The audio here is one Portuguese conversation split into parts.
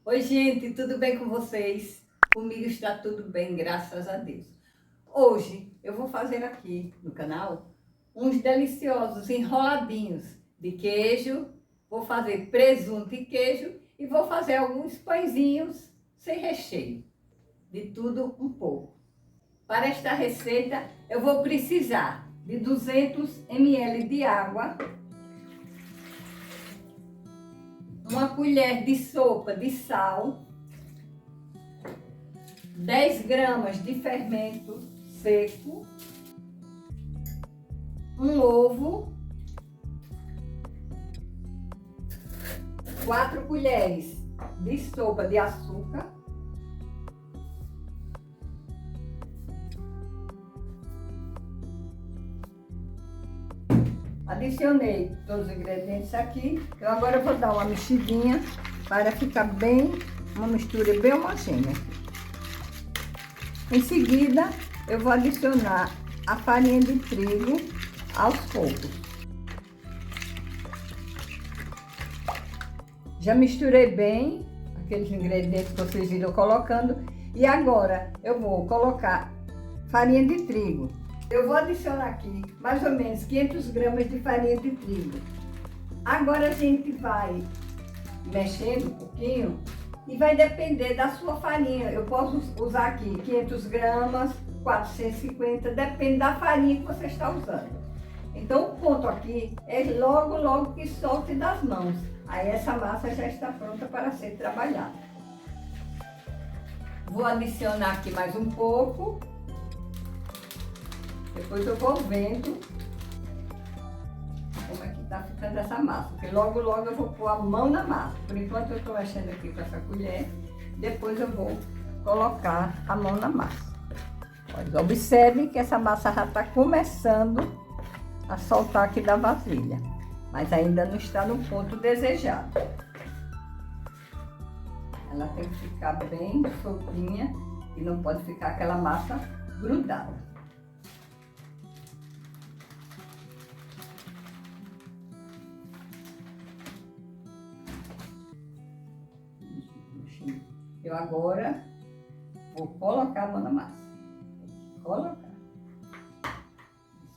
Oi, gente, tudo bem com vocês? Comigo está tudo bem, graças a Deus. Hoje eu vou fazer aqui no canal uns deliciosos enroladinhos de queijo. Vou fazer presunto e queijo e vou fazer alguns pãezinhos sem recheio, de tudo um pouco. Para esta receita eu vou precisar de 200 ml de água, uma colher de sopa de sal, 10 gramas de fermento seco, um ovo, 4 colheres de sopa de açúcar, adicionei todos os ingredientes aqui. Eu agora vou dar uma mexidinha para ficar bem, uma mistura bem homogênea. Em seguida, eu vou adicionar a farinha de trigo aos poucos. Já misturei bem aqueles ingredientes que vocês viram colocando. E agora eu vou colocar farinha de trigo. Eu vou adicionar aqui mais ou menos 500 gramas de farinha de trigo. Agora a gente vai mexendo um pouquinho e vai depender da sua farinha. Eu posso usar aqui 500 gramas, 450, depende da farinha que você está usando. Então o ponto aqui é logo que solte das mãos. Aí essa massa já está pronta para ser trabalhada. Vou adicionar aqui mais um pouco. Depois eu vou vendo como é que tá ficando essa massa. Porque logo eu vou pôr a mão na massa. Por enquanto eu tô mexendo aqui com essa colher. Depois eu vou colocar a mão na massa. Olha, observe que essa massa já tá começando a soltar aqui da vasilha. Mas ainda não está no ponto desejado. Ela tem que ficar bem soltinha e não pode ficar aquela massa grudada. Eu agora vou colocar a mão na massa. Colocar.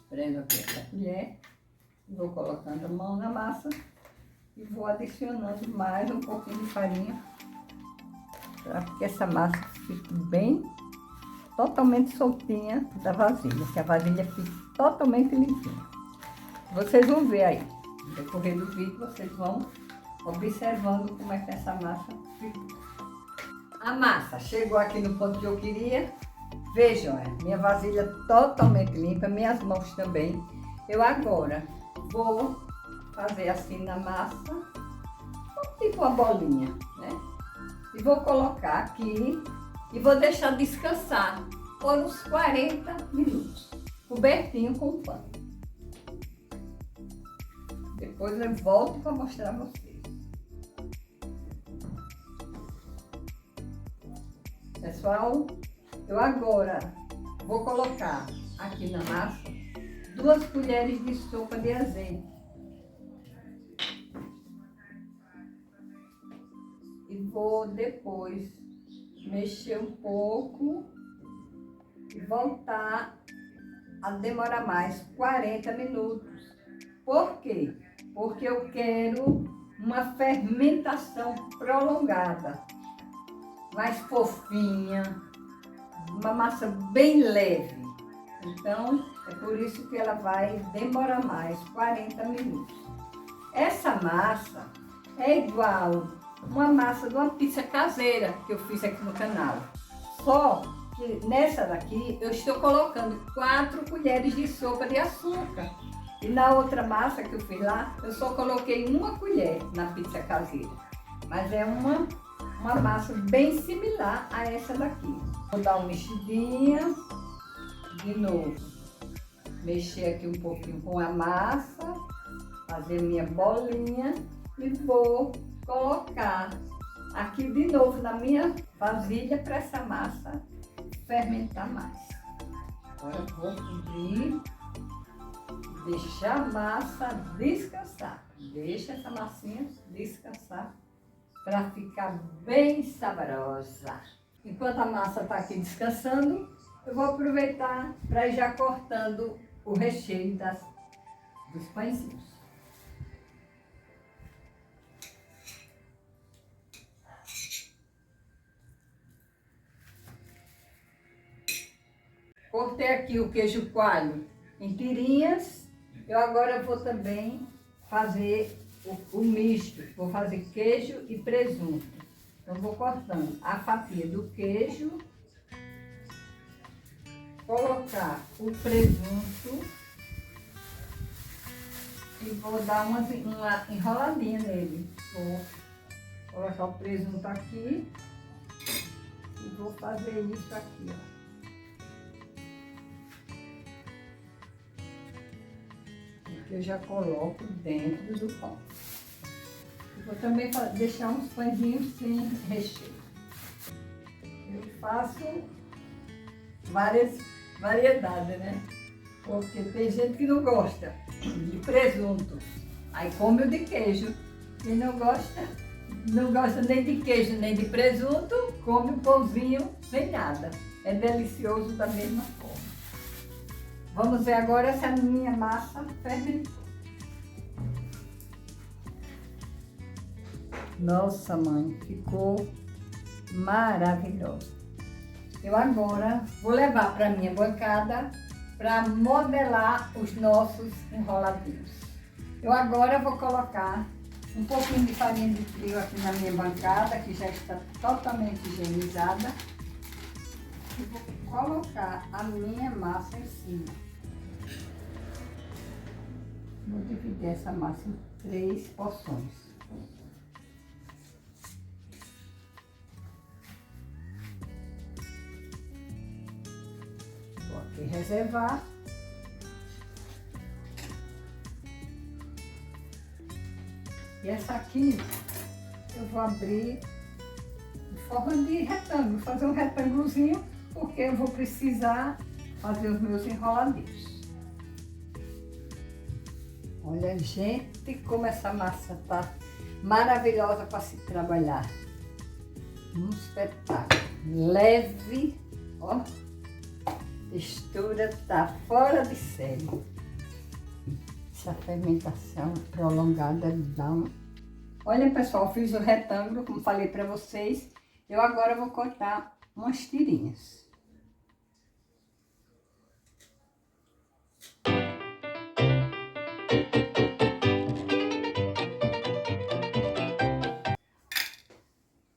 Espremo aqui essa colher. Vou colocando a mão na massa e vou adicionando mais um pouquinho de farinha para que essa massa fique bem, totalmente soltinha da vasilha, que a vasilha fique totalmente limpinha. Vocês vão ver aí, no decorrer do vídeo, vocês vão observando como é que essa massa fica. A massa chegou aqui no ponto que eu queria. Vejam, minha vasilha totalmente limpa, minhas mãos também. Eu agora vou fazer assim na massa, tipo uma bolinha, né? E vou colocar aqui e vou deixar descansar por uns 40 minutos, cobertinho com pano. Depois eu volto para mostrar a vocês. Pessoal, eu agora vou colocar aqui na massa 2 colheres de sopa de azeite. E vou depois mexer um pouco e voltar a demorar mais 40 minutos. Por quê? Porque eu quero uma fermentação prolongada, mais fofinha, uma massa bem leve. Então, é por isso que ela vai demorar mais 40 minutos. Essa massa é igual uma massa de uma pizza caseira que eu fiz aqui no canal. Só que nessa daqui eu estou colocando 4 colheres de sopa de açúcar. E na outra massa que eu fiz lá, eu só coloquei 1 colher na pizza caseira. Mas é uma massa bem similar a essa daqui. Vou dar uma mexidinha. De novo, mexer aqui um pouquinho com a massa, fazer minha bolinha e vou colocar aqui de novo na minha vasilha para essa massa fermentar mais. Agora vou cobrir, deixar a massa descansar. Deixa essa massinha descansar para ficar bem saborosa. Enquanto a massa está aqui descansando, eu vou aproveitar para ir já cortando o recheio dos pãezinhos. Cortei aqui o queijo coalho em tirinhas. Eu agora vou também fazer o misto. Vou fazer queijo e presunto. Então vou cortando a fatia do queijo, colocar o presunto e vou dar uma enroladinha nele. Vou colocar o presunto aqui e vou fazer isso aqui, ó. Eu já coloco dentro do pão. Eu vou também deixar uns pãezinhos sem recheio. Eu faço várias variedades, né? Porque tem gente que não gosta de presunto, aí come o de queijo. Quem não gosta nem de queijo nem de presunto, come o pãozinho sem nada. É delicioso da mesma forma. Vamos ver agora se a minha massa fermentou. Nossa, mãe, ficou maravilhosa. Eu agora vou levar para a minha bancada para modelar os nossos enroladinhos. Eu agora vou colocar um pouquinho de farinha de trigo aqui na minha bancada, que já está totalmente higienizada. E vou colocar a minha massa em cima. Vou dividir essa massa em 3 porções. Vou aqui reservar. E essa aqui eu vou abrir em forma de retângulo, fazer um retângulozinho, porque eu vou precisar fazer os meus enroladinhos. Olha, gente, como essa massa tá maravilhosa para se trabalhar. Um espetáculo. Leve, ó. Textura tá fora de série. Essa fermentação prolongada dá um... Olha, pessoal, fiz o retângulo, como falei para vocês. Eu agora vou cortar umas tirinhas.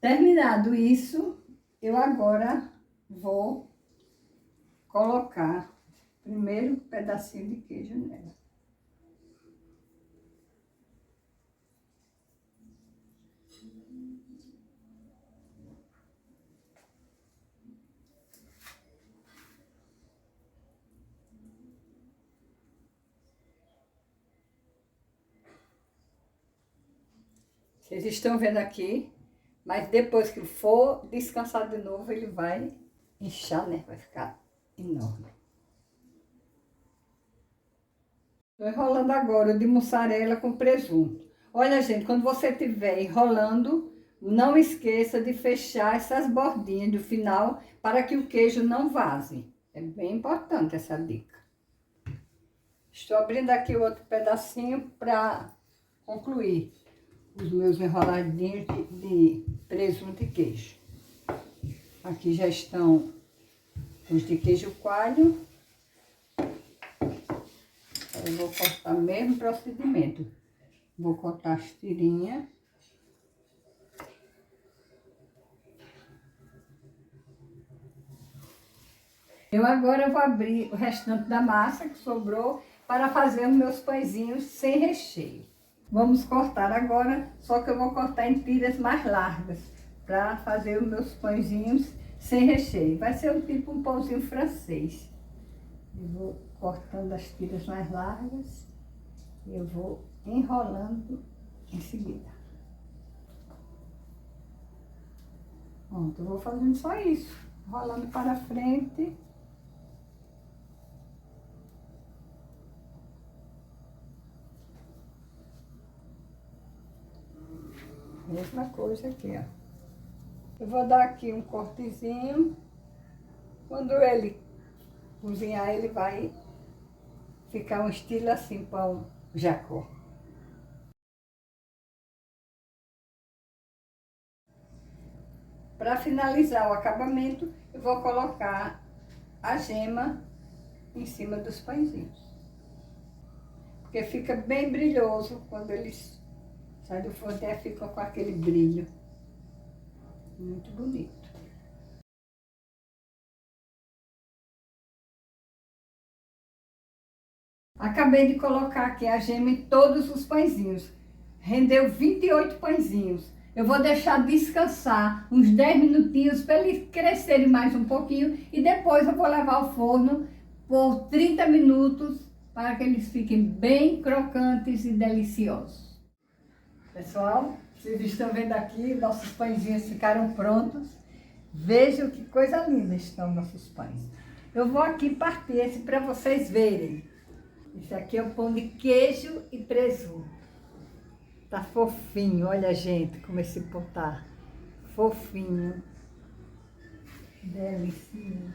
Terminado isso, eu agora vou colocar primeiro um pedacinho de queijo nela. Vocês estão vendo aqui, mas depois que for descansar de novo, ele vai inchar, né? Vai ficar enorme. Estou enrolando agora o de mussarela com presunto. Olha, gente, quando você estiver enrolando, não esqueça de fechar essas bordinhas do final para que o queijo não vaze. É bem importante essa dica. Estou abrindo aqui outro pedacinho para concluir os meus enroladinhos de presunto e queijo. Aqui já estão os de queijo coalho. Eu vou cortar o mesmo procedimento. Vou cortar as tirinhas. Eu agora vou abrir o restante da massa que sobrou para fazer os meus pãezinhos sem recheio. Vamos cortar agora, só que eu vou cortar em tiras mais largas para fazer os meus pãezinhos sem recheio. Vai ser um pãozinho francês. Eu vou cortando as tiras mais largas e eu vou enrolando em seguida. Pronto, eu vou fazendo só isso, rolando para frente. Mesma coisa aqui, ó. Eu vou dar aqui um cortezinho. Quando ele cozinhar, ele vai ficar um estilo assim, pão jacó. Para finalizar o acabamento, eu vou colocar a gema em cima dos pãezinhos. Porque fica bem brilhoso quando eles saem do forno, até ficam com aquele brilho. Muito bonito. Acabei de colocar aqui a gema em todos os pãezinhos. Rendeu 28 pãezinhos. Eu vou deixar descansar uns 10 minutinhos para eles crescerem mais um pouquinho. E depois eu vou levar ao forno por 30 minutos para que eles fiquem bem crocantes e deliciosos. Pessoal, vocês estão vendo aqui, nossos pãezinhos ficaram prontos. Vejam que coisa linda estão nossos pães. Eu vou aqui partir esse para vocês verem. Esse aqui é o pão de queijo e presunto. Tá fofinho, olha gente, como esse pão tá fofinho. Delicioso.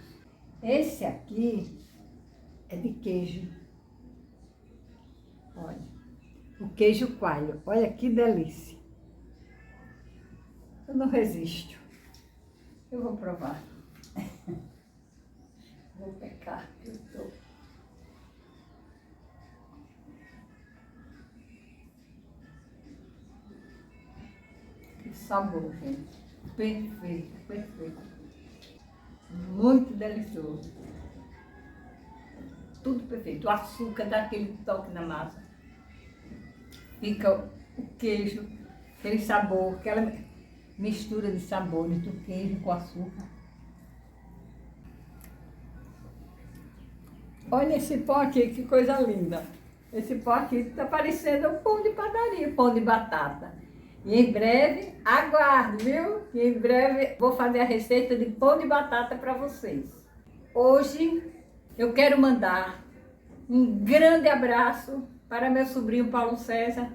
Esse aqui é de queijo. Olha, o queijo coalho, olha que delícia. Eu não resisto. Eu vou provar. Vou pecar, eu tô. Que sabor, gente. Perfeito, perfeito. Muito delicioso. Tudo perfeito. O açúcar dá aquele toque na massa. Fica o queijo, aquele sabor, aquela mistura de sabores do queijo com açúcar. Olha esse pão aqui, que coisa linda. Esse pão aqui está parecendo um pão de padaria, pão de batata. E em breve, aguarde, viu? Que em breve vou fazer a receita de pão de batata para vocês. Hoje eu quero mandar um grande abraço para meu sobrinho Paulo César,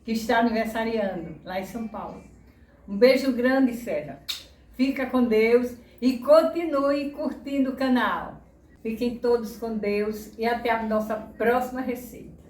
que está aniversariando lá em São Paulo. Um beijo grande, César. Fica com Deus e continue curtindo o canal. Fiquem todos com Deus e até a nossa próxima receita.